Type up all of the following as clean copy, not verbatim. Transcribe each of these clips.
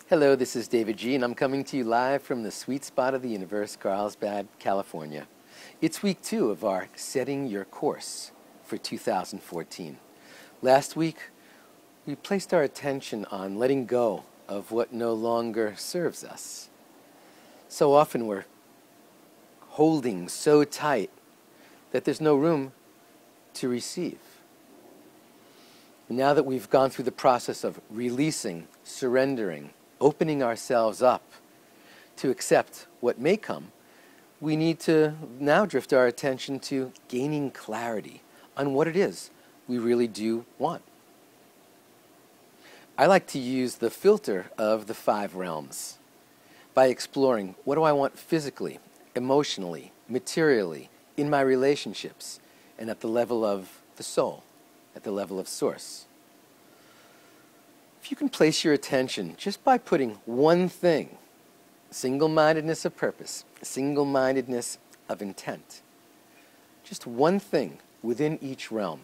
Hello, this is davidji, and I'm coming to you live from the sweet spot of the universe, Carlsbad, California. It's week 2 of our Setting Your Course for 2014. Last week, we placed our attention on letting go of what no longer serves us. So often we're holding so tight that there's no room to receive. Now that we've gone through the process of releasing, surrendering, opening ourselves up to accept what may come, we need to now drift our attention to gaining clarity on what it is we really do want. I like to use the filter of the 5 realms by exploring what do I want physically, emotionally, materially, in my relationships, and at the level of the soul, at the level of source. If you can place your attention just by putting one thing, single-mindedness of purpose, single-mindedness of intent, just one thing within each realm,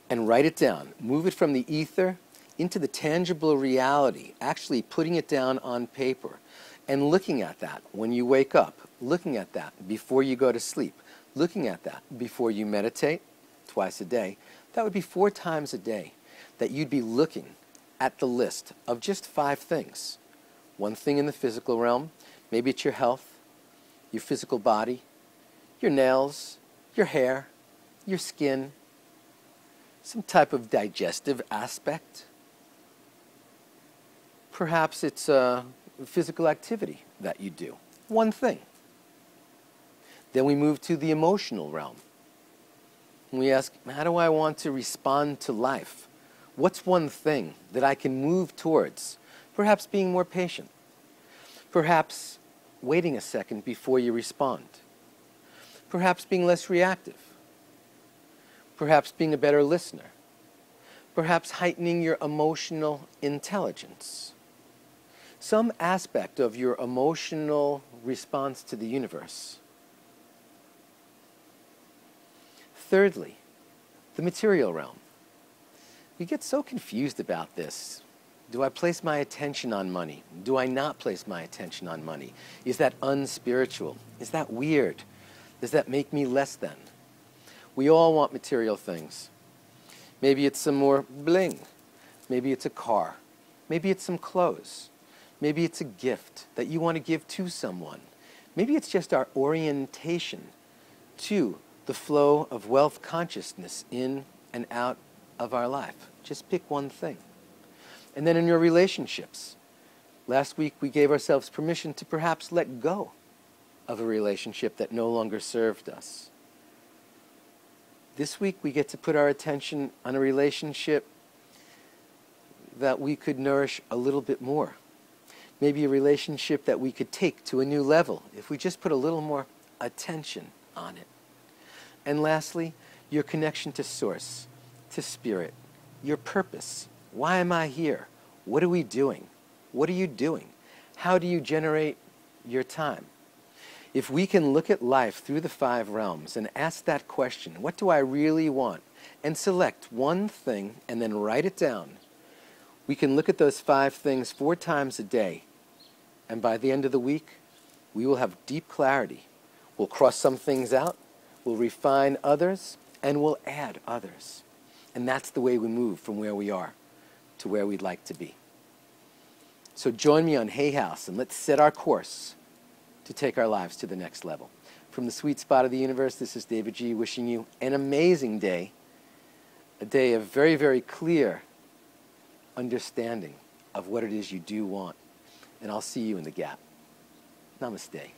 and write it down, move it from the ether into the tangible reality, actually putting it down on paper, and looking at that when you wake up, looking at that before you go to sleep, looking at that before you meditate twice a day. That would be 4 times a day that you'd be looking at the list of just 5 things. One thing in the physical realm, maybe it's your health, your physical body, your nails, your hair, your skin, some type of digestive aspect. Perhaps it's a physical activity that you do. One thing. Then we move to the emotional realm. And we ask, how do I want to respond to life? What's one thing that I can move towards? Perhaps being more patient. Perhaps waiting a second before you respond. Perhaps being less reactive. Perhaps being a better listener. Perhaps heightening your emotional intelligence. Some aspect of your emotional response to the universe. Thirdly, the material realm. We get so confused about this. Do I place my attention on money? Do I not place my attention on money? Is that unspiritual? Is that weird? Does that make me less than? We all want material things. Maybe it's some more bling. Maybe it's a car. Maybe it's some clothes. Maybe it's a gift that you want to give to someone. Maybe it's just our orientation to the flow of wealth consciousness in and out of our life. Just pick one thing. And then in your relationships, last week we gave ourselves permission to perhaps let go of a relationship that no longer served us. This week we get to put our attention on a relationship that we could nourish a little bit more. Maybe a relationship that we could take to a new level if we just put a little more attention on it. And lastly, your connection to source, to spirit, your purpose. Why am I here? What are we doing? What are you doing? How do you generate your time? If we can look at life through the 5 realms and ask that question, what do I really want? And select one thing and then write it down. We can look at those 5 things 4 times a day. And by the end of the week, we will have deep clarity. We'll cross some things out, we'll refine others, and we'll add others. And that's the way we move from where we are to where we'd like to be. So join me on Hay House and let's set our course to take our lives to the next level. From the sweet spot of the universe, this is davidji wishing you an amazing day, a day of very, very clear understanding of what it is you do want. And I'll see you in the gap. Namaste.